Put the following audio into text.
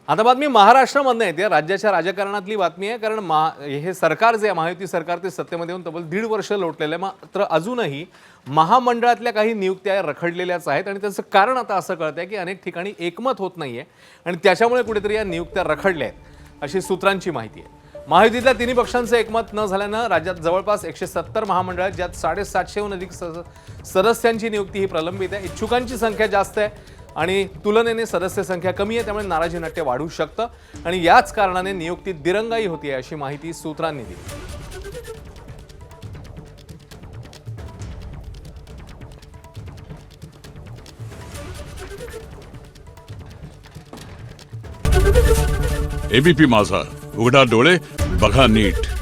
आता बातमी महाराष्ट्रामधनं येते. राज्याच्या राजकारणातली बातमी आहे. कारण हे सरकार जे आहे, महायुती सरकार, ते सत्तेमध्ये येऊन तब्बल 1.5 वर्ष लोटलेलं आहे. मात्र अजूनही महामंडळातल्या काही नियुक्त्या रखडलेल्याच आहेत आणि त्याचं कारण आता असं कळतंय की अनेक ठिकाणी एकमत होत नाहीये आणि त्याच्यामुळे कुठेतरी या नियुक्त्या रखडल्या आहेत अशी सूत्रांची माहिती आहे. महायुतीतल्या तिन्ही पक्षांचं एकमत न झाल्यानं राज्यात जवळपास 170 महामंडळ आहेत, ज्यात 750हून अधिक सदस्यांची नियुक्ती ही प्रलंबित आहे. इच्छुकांची संख्या जास्त आहे आणि तुलनेने सदस्य संख्या कमी आहे, त्यामुळे नाराजी नाट्य वाढू शकतं आणि याच कारणाने नियुक्तीत दिरंगाई होती आहे अशी माहिती सूत्रांनी दिली. एबीपी माझा, उघडा डोळे बघा नीट.